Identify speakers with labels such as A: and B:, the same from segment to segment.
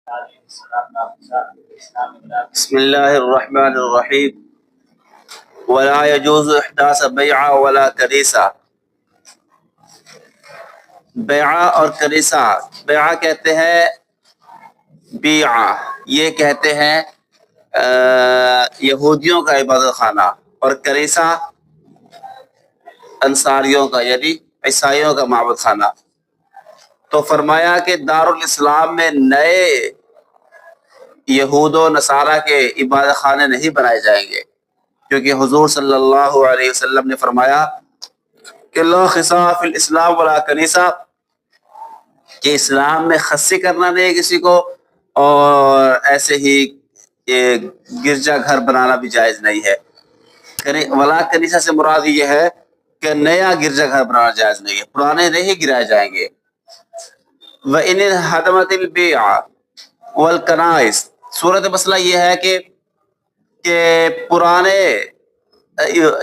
A: بسم اللہ الرحمن الرحیم ولا يجوز احداث بیعہ ولا کنیسہ۔ بیعہ اور کنیسہ، بیعہ کہتے ہیں بیعہ، یہ کہتے ہیں یہودیوں کا عبادت خانہ، اور کنیسہ انصاریوں کا یعنی عیسائیوں کا معبد خانہ۔ تو فرمایا کہ دارالاسلام میں نئے یہود و نصارہ کے عبادت خانے نہیں بنائے جائیں گے، کیونکہ حضور صلی اللہ علیہ وسلم نے فرمایا کہ لا خصاء فی الاسلام ولا کنیسہ، کہ اسلام میں خصی کرنا نہیں کسی کو، اور ایسے ہی گرجا گھر بنانا بھی جائز نہیں ہے۔ ولا کنیسہ سے مراد یہ ہے کہ نیا گرجا گھر بنانا جائز نہیں ہے، پرانے نہیں گرائے جائیں گے۔ وَإِنِ انْهَدَمَتِ الْبِيعَ وَالْكَنَائِسِ، صورت مسئلہ یہ ہے کہ پرانے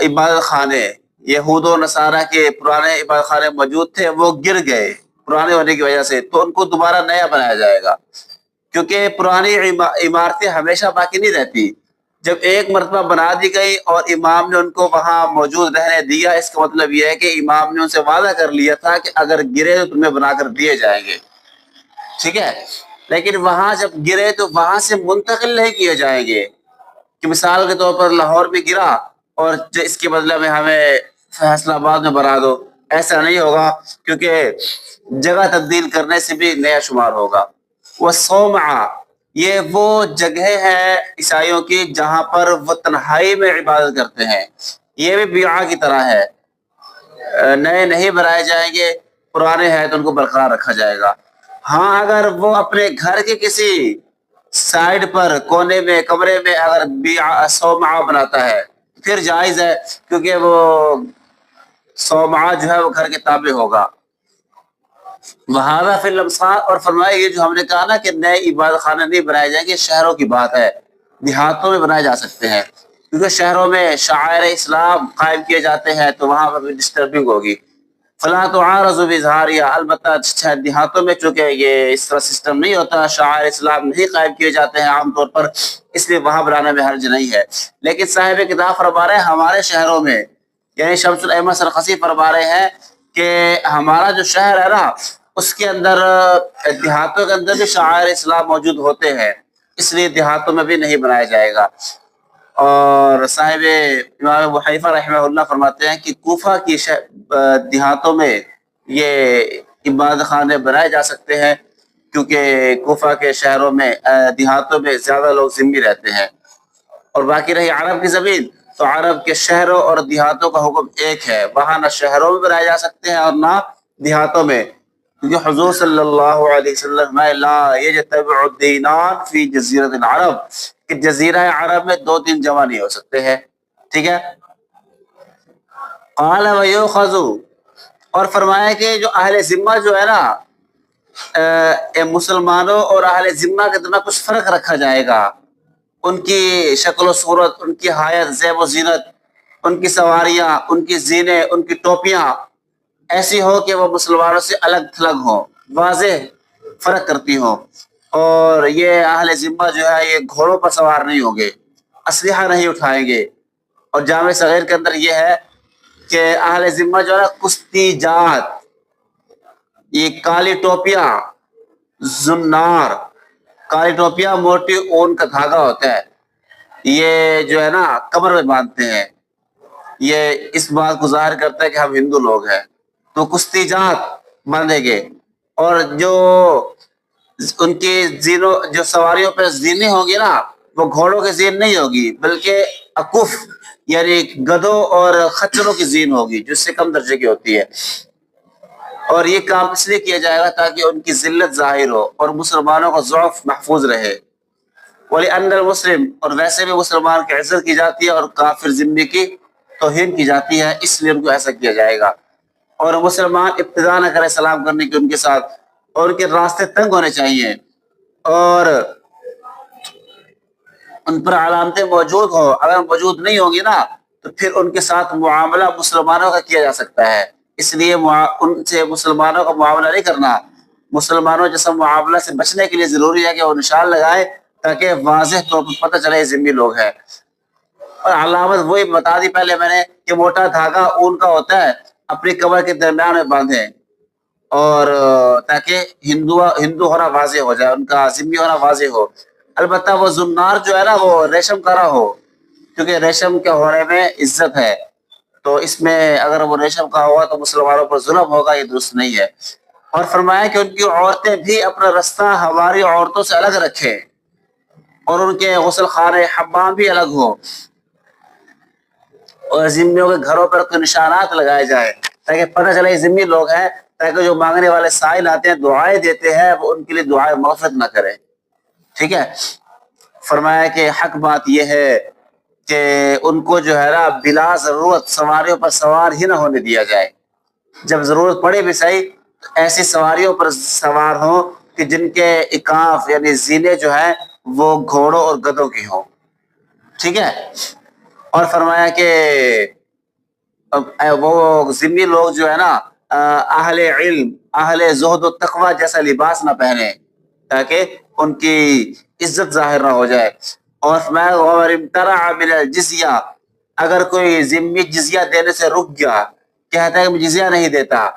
A: عبادت خانے، یہود و نصارہ کے پرانے عبادت خانے موجود تھے، وہ گر گئے پرانے ہونے کی وجہ سے، تو ان کو دوبارہ نیا بنایا جائے گا، کیونکہ پرانی عمارتیں ہمیشہ باقی نہیں رہتی۔ جب ایک مرتبہ بنا دی گئی اور امام نے ان کو وہاں موجود رہنے دیا، اس کا مطلب یہ ہے کہ امام نے ان سے وعدہ کر لیا تھا کہ اگر گرے تو تمہیں بنا کر دیے جائیں گے، ٹھیک ہے۔ لیکن وہاں جب گرے تو وہاں سے منتقل نہیں کیے جائیں گے، کہ مثال کے طور پر لاہور میں گرا اور اس کے بدلے میں ہمیں فیصل آباد میں بنا دو، ایسا نہیں ہوگا، کیونکہ جگہ تبدیل کرنے سے بھی نیا شمار ہوگا۔ وَالصَّوْمَعَ، یہ وہ جگہ ہے عیسائیوں کی جہاں پر وہ تنہائی میں عبادت کرتے ہیں، یہ بھی بیعہ کی طرح ہے، نئے نہیں بنائے جائیں گے، پرانے ہیں تو ان کو برقرار رکھا جائے گا۔ ہاں اگر وہ اپنے گھر کے کسی سائڈ پر کونے میں کمرے میں اگر صومعہ بناتا ہے پھر جائز ہے، کیونکہ وہ صومعہ جو ہے وہ گھر کے تابع ہوگا۔ وہذا فی الامصار، اور فرمایا یہ جو ہم نے کہا نا کہ نئے عبادت خانے نہیں بنائے جائیں گے، شہروں کی بات ہے، دیہاتوں میں بنائے جا سکتے ہیں، کیونکہ شہروں میں شعائر اسلام قائم کیے جاتے ہیں تو وہاں پر ڈسٹربنگ ہوگی۔ فلا تعارض باظہاریہ، البتہ دیہاتوں میں چونکہ یہ اس طرح سسٹم نہیں ہوتا، شعائر اسلام نہیں قائم کیے جاتے ہیں عام طور پر، اس لیے وہاں بنانے میں حرج نہیں ہے۔ لیکن صاحب کتاب فرما رہے ہیں ہمارے شہروں میں، یعنی شمس الاحمد سرخسی فرما رہے ہیں کہ ہمارا جو شہر ہے نا اس کے اندر دیہاتوں کے اندر بھی شعائر اسلام موجود ہوتے ہیں، اس لیے دیہاتوں میں بھی نہیں بنایا جائے گا۔ اور صاحب امام ابو حنیفہ رحمہ اللہ فرماتے ہیں کہ کوفہ کی دیہاتوں میں یہ عبادت خانے بنائے جا سکتے ہیں، کیونکہ کوفہ کے شہروں میں دیہاتوں میں زیادہ لوگ ذمہ رہتے ہیں۔ اور باقی رہی عرب کی زمین، تو عرب کے شہروں اور دیہاتوں کا حکم ایک ہے، وہاں نہ شہروں میں بنائے جا سکتے ہیں اور نہ دیہاتوں میں، کیونکہ حضور صلی اللہ علیہ وسلم لا یجتمع الدینان فی جزیرۃ العرب، کہ جزیرہ عرب میں دو دن جمع نہیں ہو سکتے ہیں، ٹھیک ہے۔ قال ویؤخذ، اور فرمایا کہ جو اہل ذمہ جو ہے نا، مسلمانوں اور اہل ذمہ کے درمیان کچھ فرق رکھا جائے گا، ان کی شکل و صورت، ان کی حیت، زیب و زینت، ان کی سواریاں، ان کی زینے، ان کی ٹوپیاں ایسی ہو کہ وہ مسلمانوں سے الگ تھلگ ہوں، واضح فرق کرتی ہوں۔ اور یہ اہل ذمہ جو ہے یہ گھوڑوں پر سوار نہیں ہوں گے، اسلحہ نہیں اٹھائیں گے۔ اور جامع صغیر کے اندر یہ ہے کہ اہل ذمہ جو ہے کشتی جات، یہ کالی ٹوپیاں، زنار، کالی ٹوپیاں موٹی اون کا دھاگا ہوتا ہے، یہ جو ہے نا کمر میں باندھتے ہیں، یہ اس بات کو ظاہر کرتا ہے کہ ہم ہندو لوگ ہیں، تو کشتی جات باندھیں گے۔ اور جو ان کی زینوں، جو سواریوں پہ زینیں ہوگی نا، وہ گھوڑوں کی زین نہیں ہوگی، بلکہ اکف یعنی گدھوں اور خچروں کی زین ہوگی، جو اس سے کم درجے کی ہوتی ہے۔ اور یہ کام اس لیے کیا جائے گا تاکہ ان کی ذلت ظاہر ہو اور مسلمانوں کا ضعف محفوظ رہے۔ وَلِأَنَّ الْمُسْلِمَ، اور ویسے بھی مسلمان کی عزت کی جاتی ہے اور کافر ذمہ کی توہین کی جاتی ہے، اس لیے ان کو ایسا کیا جائے گا۔ اور مسلمان ابتدا نہ کرے سلام کرنے کی ان کے ساتھ، اور ان کے راستے تنگ ہونے چاہیے، اور ان پر علامتیں موجود ہوں، اگر موجود نہیں ہوں گی نا تو پھر ان کے ساتھ معاملہ مسلمانوں کا کیا جا سکتا ہے، اس لیے ان سے مسلمانوں کا معاملہ نہیں کرنا، مسلمانوں جیسا معاملہ سے بچنے کے لیے ضروری ہے کہ وہ نشان لگائے تاکہ واضح طور پر پتہ چلے ذمہ لوگ ہیں۔ اور علامت وہی بتا دی پہلے میں نے کہ موٹا دھاگا اون کا ہوتا ہے، اپنی کمر کے درمیان میں باندھیں، اور تاکہ ہندو ہونا واضح ہو جائے، ان کا ذمہ ہونا واضح ہو۔ البتہ وہ زنار جو ہے نا وہ ریشم کا نہ ہو، کیونکہ ریشم کے ہونے میں عزت ہے، تو اس میں اگر وہ ریشم کا ہوگا تو مسلمانوں پر ظلم ہوگا، یہ درست نہیں ہے۔ اور فرمایا کہ ان کی عورتیں بھی اپنا رستہ ہماری عورتوں سے الگ رکھیں، اور ان کے غسل خانے حمام بھی الگ ہو، اور ذمیوں کے گھروں پر کوئی نشانات لگائے جائے تاکہ پتہ چلے ذمی لوگ ہیں، تاکہ جو مانگنے والے سائل آتے ہیں دعائیں دیتے ہیں وہ ان کے لیے دعائیں مغفرت نہ کریں۔ ٹھیک ہے۔ فرمایا کہ حق بات یہ ہے کہ ان کو جو ہے نا بلا ضرورت سواریوں پر سوار ہی نہ ہونے دیا جائے، جب ضرورت پڑے بھی صحیح تو ایسی سواریوں پر سوار ہوں کہ جن کے اکاف یعنی زینے جو ہیں وہ گھوڑوں اور گدھوں کی ہوں۔ ٹھیک ہے۔ اور فرمایا کہ وہ ذمی لوگ جو ہے نا اہل علم، اہل زہد و تقوی جیسا لباس نہ پہنے تاکہ ان کی عزت ظاہر نہ ہو جائے۔ اور فرمایا وَامْتَنَعَ مِنَ الْجِزْيَةِ، اگر کوئی ذمی جزیہ دینے سے رک گیا، کہتا ہے کہ میں جزیہ نہیں دیتا،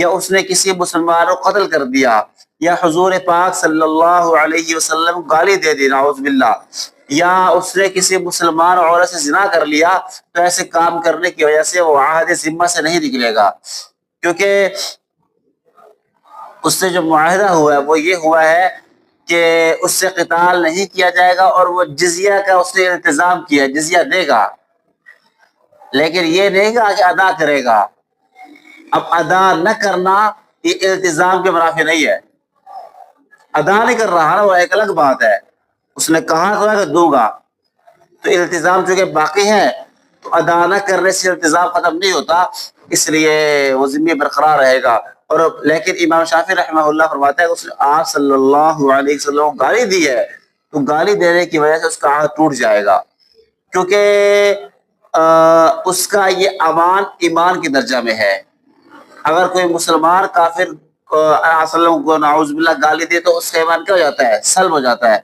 A: یا اس نے کسی مسلمان کو قتل کر دیا، یا حضور پاک صلی اللہ علیہ وسلم گالی دے دی نعوذ باللہ، یا اس نے کسی مسلمان عورت سے زنا کر لیا، تو ایسے کام کرنے کی وجہ سے وہ عہد ذمہ سے نہیں نکلے گا، کیونکہ اس سے جو معاہدہ ہوا ہے وہ یہ ہوا ہے کہ اس سے قتال نہیں کیا جائے گا، اور وہ جزیہ کا اس نے انتظام کیا، جزیہ دے گا، لیکن یہ نہیں کہ ادا کرے گا۔ اب ادا نہ کرنا یہ التزام کے منافی نہیں ہے، ادا نہیں کر رہا نا وہ ایک الگ بات ہے، اس نے کہا تو ہے کہ دوں گا، تو التزام چونکہ باقی ہے تو ادا نہ کرنے سے التزام ختم نہیں ہوتا، اس لیے وہ ذمہ برقرار رہے گا۔ اور لیکن امام شافعی رحمہ اللہ فرماتا ہے کہ اس نے آپ صلی اللہ علیہ وسلم کو گالی دی ہے، تو گالی دینے کی وجہ سے اس کا عہد ٹوٹ جائے گا، کیونکہ اس کا یہ امان ایمان کی درجہ میں ہے۔ اگر کوئی مسلمان کافر کو نعوذ باللہ گالی دے تو اس کا ایمان کیا ہو جاتا ہے؟ سلب ہو جاتا ہے۔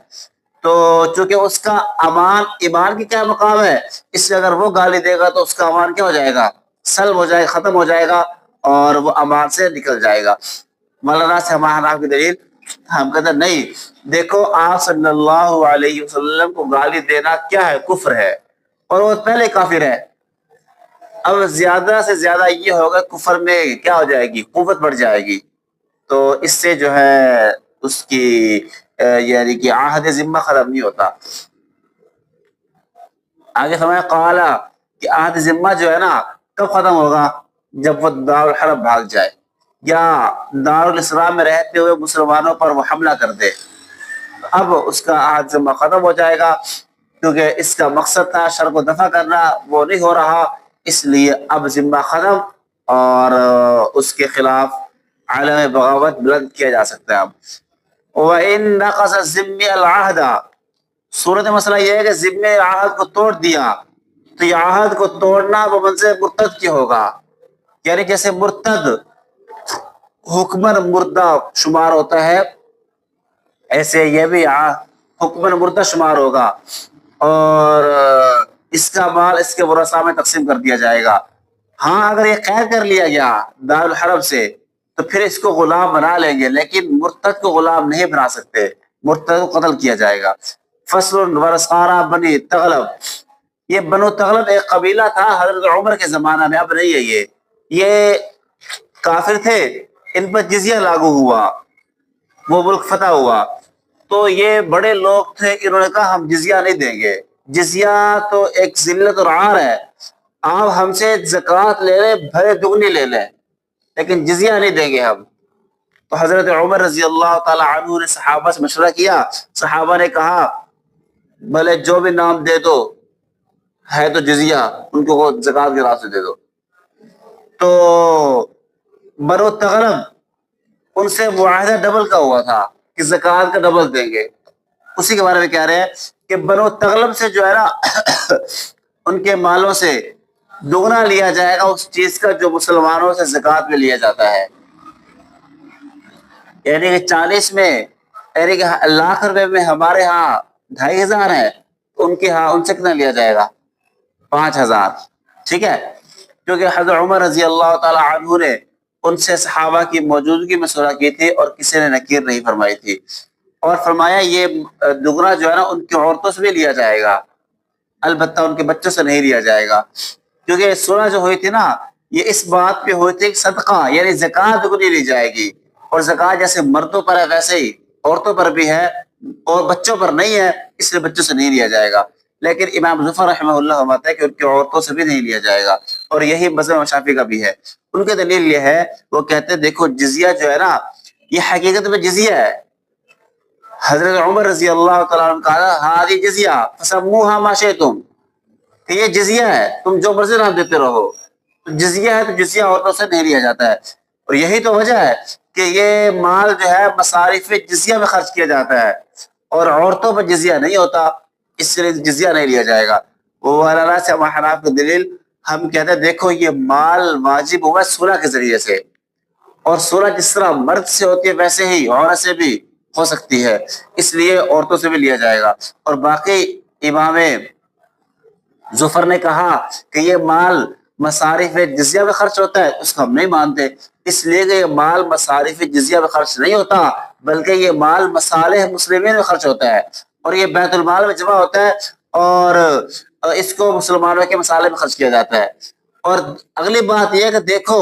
A: تو چونکہ اس کا امان ایمان کی کیا مقام ہے، اس سے اگر وہ گالی دے گا تو اس کا امان کیا ہو جائے گا؟ سلب ہو جائے گا، ختم ہو جائے گا، اور وہ امان سے نکل جائے گا۔ مولانا سے ہمارا کی دلیل ہم کہتے ہیں نہیں، دیکھو آپ صلی اللہ علیہ وسلم کو گالی دینا کیا ہے؟ کفر ہے، اور وہ پہلے کافر ہے۔ اب زیادہ سے زیادہ یہ ہوگا کفر میں کیا ہو جائے گی؟ قوت بڑھ جائے گی، تو اس سے جو ہے اس کی یعنی کہ عہد ذمہ ختم نہیں ہوتا۔ آگے فرمایا قالا کہ عہد ذمہ جو ہے نا کب ختم ہوگا؟ جب وہ دارالحرب بھاگ جائے، یا دارالاسلام میں رہتے ہوئے مسلمانوں پر وہ حملہ کر دے، اب اس کا عہد ذمہ ختم ہو جائے گا، کیونکہ اس کا مقصد تھا شر کو دفع کرنا، وہ نہیں ہو رہا، اس لیے اب ذمہ ختم، اور اس کے خلاف علم بغاوت بلند کیا جا سکتا ہے۔ اب وَإِن نَقَصَ الذِّمِّ الْعَهْدَ، صورت مسئلہ یہ ہے کہ ذمہ عہد کو توڑ دیا، تو یہ عہد کو توڑنا وہ منزل مرتد کی ہوگا، یعنی جیسے مرتد حکمن مردہ شمار ہوتا ہے، ایسے یہ بھی حکمن مردہ شمار ہوگا، اور اس کا مال اس کے ورثاء میں تقسیم کر دیا جائے گا۔ ہاں اگر یہ قید کر لیا گیا دارالحرب سے تو پھر اس کو غلام بنا لیں گے، لیکن مرتد کو غلام نہیں بنا سکتے، مرتد کو قتل کیا جائے گا۔ فصل ورثارا بنی تغلب، یہ بنو تغلب ایک قبیلہ تھا حضرت عمر کے زمانہ میں، اب نہیں ہے، یہ کافر تھے، ان پر جزیہ لاگو ہوا، وہ ملک فتح ہوا، تو یہ بڑے لوگ تھے، انہوں نے کہا ہم جزیہ نہیں دیں گے، جزیہ تو ایک ذلت اور عار ہے، آپ ہم سے زکوٰۃ لے لیں بھرے دگنی لے لیں، لیکن جزیہ نہیں دیں گے ہم۔ تو حضرت عمر رضی اللہ تعالی عنہ نے صحابہ سے مشورہ کیا، صحابہ نے کہا بھلے جو بھی نام دے دو، ہے تو جزیہ، ان کو زکوٰۃ کے راستے دے دو۔ تو بنو تغلب ان سے معاہدہ ڈبل کا ہوا تھا کہ زکوٰۃ کا ڈبل دیں گے، اسی کے بارے میں کہہ رہے ہیں کہ بنو تغلب سے جو ہے نا ان کے مالوں سے دگنا لیا جائے گا اس چیز کا جو مسلمانوں سے زکوٰۃ میں لیا جاتا ہے۔ یعنی کہ 40 میں، یعنی کہ لاکھ روپے میں ہمارے ہاں 2500 ہے، ان کے ہاں ان سے کتنا لیا جائے گا؟ 5000. ٹھیک ہے، کیونکہ حضرت عمر رضی اللہ تعالی عنہ نے ان سے صحابہ کی موجودگی میں صلح کی تھی اور کسی نے نکیر نہیں فرمائی تھی، اور فرمایا یہ دگنا جو ہے نا ان کی عورتوں سے بھی لیا جائے گا، البتہ ان کے بچوں سے نہیں لیا جائے گا، کیونکہ صلح جو ہوئی تھی نا یہ اس بات پہ ہوئی تھی کہ صدقہ یعنی زکوٰۃ دگنی لی جائے گی، اور زکوٰۃ جیسے مردوں پر ہے ویسے ہی عورتوں پر بھی ہے اور بچوں پر نہیں ہے، اس لیے بچوں سے نہیں لیا جائے گا. لیکن امام ظفر رحمہ اللہ فرماتے ہیں کہ ان کی عورتوں سے بھی نہیں لیا جائے گا، اور یہی مذہب امام شافعی کا بھی ہے. ان کی دلیل یہ ہے، وہ کہتے ہیں دیکھو جزیہ جو ہے نا یہ حقیقت میں جزیہ ہے. حضرت عمر رضی اللہ تعالیٰ عنہ کہا ہادی جزیہ فسموها ما شئتم، کہ یہ جزیہ ہے، تم جو مرضی نام دیتے رہو. تو جزیہ ہے تو جزیہ عورتوں سے نہیں لیا جاتا ہے، اور یہی تو وجہ ہے کہ یہ مال جو ہے مصارف جزیہ میں خرچ کیا جاتا ہے اور عورتوں پر جزیہ نہیں ہوتا، اس لیے جزیہ نہیں لیا جائے گا. وہ اللہ سے حناف کی دلیل ہم کہتے ہیں دیکھو یہ مال واجب ہوا صلح کے ذریعے سے، اور صلح جس طرح مرد سے ہوتی ہے ویسے ہی عورت سے بھی ہو سکتی ہے، اس لیے عورتوں سے بھی لیا جائے گا. اور باقی امام ظفر نے کہا کہ یہ مال مصارف جزیہ میں خرچ ہوتا ہے، اس کو ہم نہیں مانتے، اس لیے کہ یہ مال مصارف جزیہ میں خرچ نہیں ہوتا بلکہ یہ مال مصالح مسلمین میں خرچ ہوتا ہے، اور یہ بیت المال میں جمع ہوتا ہے اور اس کو مسلمانوں کے مصالح میں خرچ کیا جاتا ہے. اور اگلی بات یہ ہے کہ دیکھو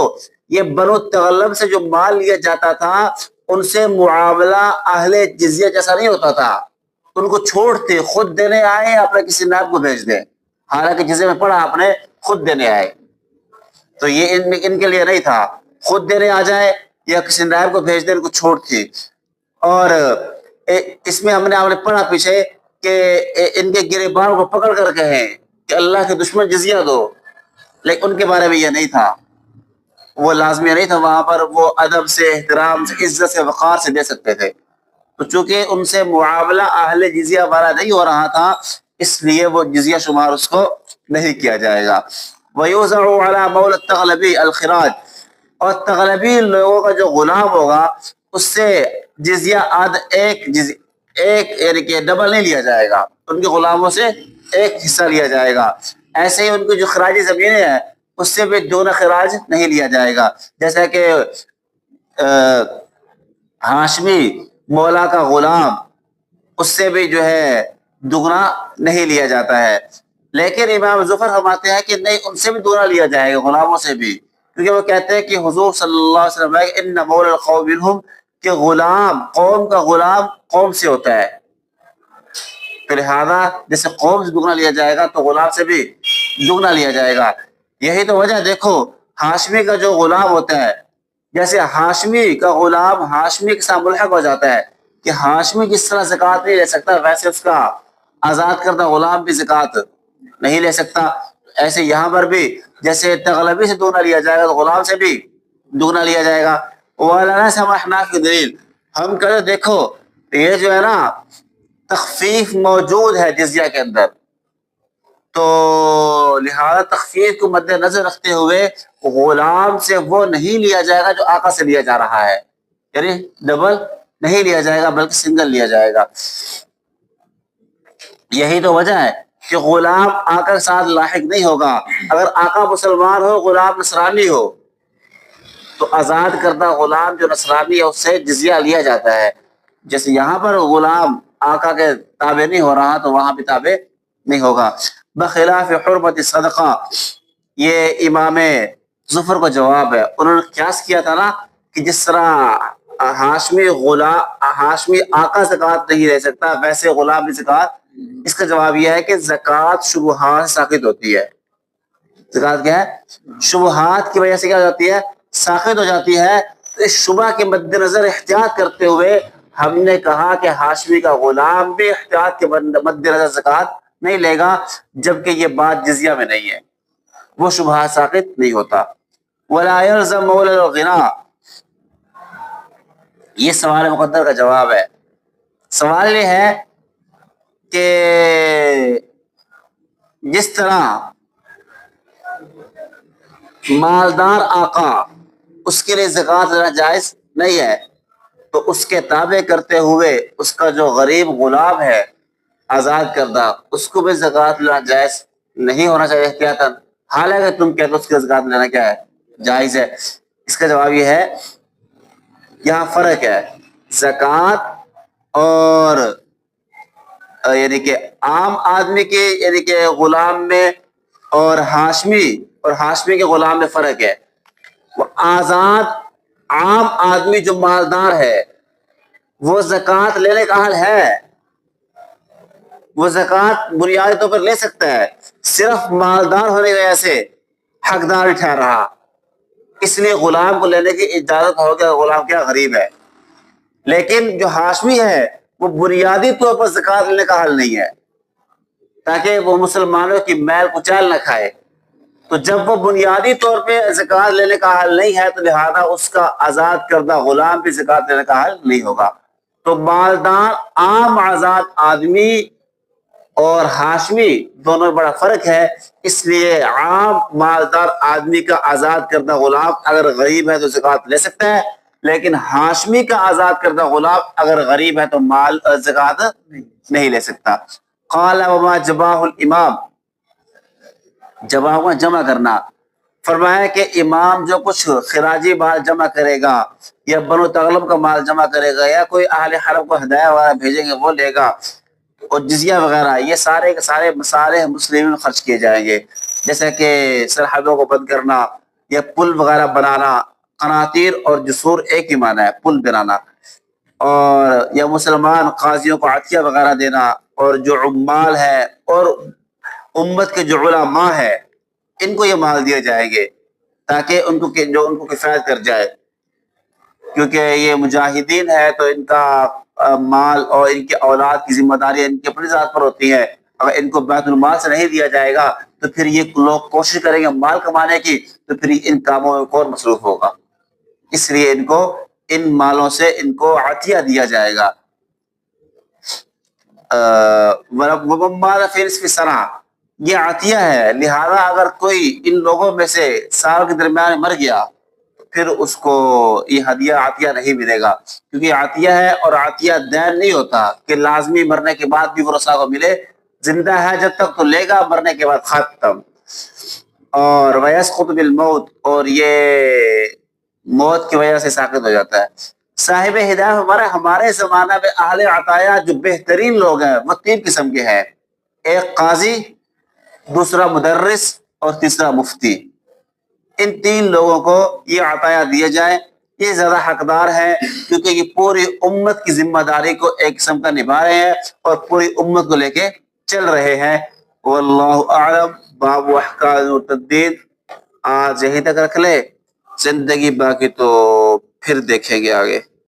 A: یہ بنو تغلب سے جو مال لیا جاتا تھا ان سے معاملہ اہل جزیہ جیسا نہیں ہوتا تھا، ان کو چھوڑتے خود دینے آئے اپنے کسی نائب کو بھیج دیں، حالانکہ جزیہ میں پڑھا آپ نے خود دینے آئے، تو یہ ان کے لیے نہیں تھا، خود دینے آ جائے یا کسی نائب کو بھیج دیں ان کو چھوٹ تھی. اور اس میں ہم نے پڑھا پیچھے کہ ان کے گریبان کو پکڑ کر کہیں کہ اللہ کے دشمن جزیہ دو، لیکن ان کے بارے میں یہ نہیں تھا، وہ لازمی نہیں تھا، وہاں پر وہ ادب سے احترام سے عزت سے وقار سے دے سکتے تھے. تو چونکہ ان سے معاملہ اہل جزیہ والا نہیں ہو رہا تھا اس لیے وہ جزیہ شمار اس کو نہیں کیا جائے گا. وَيُوزَعُ عَلَى مَوْلَى التَّغْلَبِ الْخِرَاجِ، اور تغلبی لوگوں کا جو غلام ہوگا اس سے جزیہ ایک یعنی کہ ڈبل نہیں لیا جائے گا، ان کے غلاموں سے ایک حصہ لیا جائے گا. ایسے ہی ان کی جو خراجی زمینیں ہیں اس سے بھی دونوں خراج نہیں لیا جائے گا، جیسا کہ ہاشمی مولا کا غلام اس سے بھی جو ہے دگنا نہیں لیا جاتا ہے. لیکن امام ظفر فرماتے ہیں کہ نہیں ان سے بھی دگنا لیا جائے گا، غلاموں سے بھی، کیونکہ وہ کہتے ہیں کہ حضور صلی اللہ علیہ وسلم ان مولا القوم منہم، کہ غلام قوم کا غلام قوم سے ہوتا ہے، تو لہذا جیسے قوم سے دگنا لیا جائے گا تو غلام سے بھی دگنا لیا جائے گا. یہی تو وجہ دیکھو ہاشمی کا جو غلام ہوتا ہے، جیسے ہاشمی کا غلام ہاشمی کے ساتھ ملحق ہو جاتا ہے کہ ہاشمی جس طرح زکوٰۃ نہیں لے سکتا ویسے اس کا آزاد کردہ غلام بھی زکوٰۃ نہیں لے سکتا. ایسے یہاں پر بھی جیسے تغلبی سے دگنا لیا جائے گا تو غلام سے بھی دگنا لیا جائے گا. وَعَلَىٰ سَمَا احناف کی دلیل ہم کہتے دیکھو یہ جو ہے نا تخفیف موجود ہے جزیہ کے اندر، تو لہذا تخفیف کو مد نظر رکھتے ہوئے غلام سے وہ نہیں لیا جائے گا جو آقا سے لیا جا رہا ہے، یعنی ڈبل نہیں لیا جائے گا بلکہ سنگل لیا جائے گا. یہی تو وجہ ہے کہ غلام آقا کے ساتھ لاحق نہیں ہوگا. اگر آقا مسلمان ہو غلام نصرانی ہو تو آزاد کردہ غلام جو نصرانی ہے اس سے جزیہ لیا جاتا ہے. جیسے یہاں پر غلام آقا کے تابع نہیں ہو رہا تو وہاں بھی تابع نہیں ہوگا. بخلاف حرمت صدقہ، یہ امام ظفر کا جواب ہے. انہوں نے قیاس کیا تھا نا کہ جس طرح ہاشمی آقا زکوٰۃ نہیں لے سکتا ویسے غلام بھی زکوٰۃ. اس کا جواب یہ ہے کہ زکوٰۃ شبہات سے ساقط ہوتی ہے. زکوٰۃ کیا ہے؟ شبہات کی وجہ سے کیا ہو جاتی ہے؟ ساقط ہو جاتی ہے. تو اس شبہ کے مد نظر احتیاط کرتے ہوئے ہم نے کہا کہ ہاشمی کا غلام بھی احتیاط کے مد نظر زکوٰۃ نہیں لے گا، جبکہ یہ بات جزیہ میں نہیں ہے، وہ شبہات ساقط نہیں ہوتا. وَلَا يَلْزَمُ مَوْلَى الْغِنَىٰ، یہ سوال مقدر کا جواب ہے. سوال یہ ہے کہ جس طرح مالدار آقا اس کے لیے زکوٰۃ لینا جائز نہیں ہے، تو تو اس کے تابع کرتے ہوئے اس کا جو غریب غلام ہے آزاد کردہ اس کو بھی زکوٰۃ لینا جائز نہیں ہونا چاہیے احتیاطاً، حالانکہ تم کہتے ہو اس کی زکوٰۃ لینا کیا ہے، جائز ہے؟ اس کا جواب یہ ہے یہاں فرق ہے زکوٰۃ اور یعنی کہ عام آدمی کے یعنی کہ غلام میں اور ہاشمی کے غلام میں فرق ہے۔ وہ آزاد عام آدمی جو مالدار ہے وہ زکوٰۃ لینے کا حال ہے، وہ زکوٰۃ بنیادی طور پر لے سکتا ہے، صرف مالدار ہونے کی وجہ سے حقدار نہیں ٹھہر رہا، اس لیے غلام کو لینے کی اجازت ہو گیا، غلام کیا غریب ہے۔ لیکن جو ہاشمی ہے وہ بنیادی طور پر زکوٰۃ لینے کا حل نہیں ہے، تاکہ وہ مسلمانوں کی میل کچال نہ کھائے۔ تو جب وہ بنیادی طور پہ زکوٰۃ لینے کا حل نہیں ہے تو لہذا اس کا آزاد کردہ غلام بھی زکوٰۃ لینے کا حل نہیں ہوگا۔ تو مالدار عام آزاد آدمی اور ہاشمی دونوں میں بڑا فرق ہے، اس لیے عام مالدار آدمی کا آزاد کردہ غلام اگر غریب ہے تو زکوٰۃ لے سکتا ہے، لیکن ہاشمی کا آزاد کردہ غلام اگر غریب ہے تو مال زکوٰۃ نہیں لے سکتا۔ قال وما جباہ الامام، جباہ جمع کرنا، فرمایا کہ امام جو کچھ خراجی مال جمع کرے گا یا بنو تغلب کا مال جمع کرے گا یا کوئی اہل حرم کو ہدایہ وغیرہ بھیجیں گے وہ لے گا، اور جزیہ وغیرہ، یہ سارے کے سارے مصالح مسلمین خرچ کیے جائیں گے، جیسے کہ سرحدوں کو بند کرنا یا پل وغیرہ بنانا۔ قناطیر اور جسور ایک ہی معنی ہے، پل بنانا، اور یا مسلمان قاضیوں کو عطیہ وغیرہ دینا، اور جو عمال ہے اور امت کے جو علماء ہے ان کو یہ مال دیے جائیں گے تاکہ ان کو کفایت کر جائے، کیونکہ یہ مجاہدین ہے تو ان کا مال اور ان کے اولاد کی ذمہ داری ان کی اپنی ذات پر ہوتی ہے، اگر ان کو بیت المال سے نہیں دیا جائے گا تو پھر یہ لوگ کوشش کریں گے مال کمانے کی، تو پھر ان کاموں میں کون مصروف ہوگا، اس لیے ان کو ان مالوں سے ان کو عطیہ دیا جائے گا۔ یہ عطیہ ہے، لہذا اگر کوئی ان لوگوں میں سے سال کے درمیان مر گیا پھر اس کو یہ ہدیہ عطیہ نہیں ملے گا، کیونکہ عطیہ ہے اور عطیہ دین نہیں ہوتا کہ لازمی مرنے کے بعد بھی ورثاء کو ملے، زندہ ہے جب تک تو لے گا، مرنے کے بعد ختم۔ اور وَيَسْقُطُ بِالْمَوْتِ، اور یہ موت کی وجہ سے ساقط ہو جاتا ہے۔ صاحب ہدایت ہمارے زمانہ میں اہل عطایا جو بہترین لوگ ہیں وہ تین قسم کے ہیں، ایک قاضی، دوسرا مدرس اور تیسرا مفتی۔ ان تین لوگوں کو یہ عطایا دیے جائیں، یہ زیادہ حقدار ہیں کیونکہ یہ پوری امت کی ذمہ داری کو ایک قسم کا نبھا رہے ہیں اور پوری امت کو لے کے چل رہے ہیں۔ واللہ اعلم۔ باب احکام المرتدین آج یہیں تک رکھ لے، زندگی باقی تو پھر دیکھیں گے آگے۔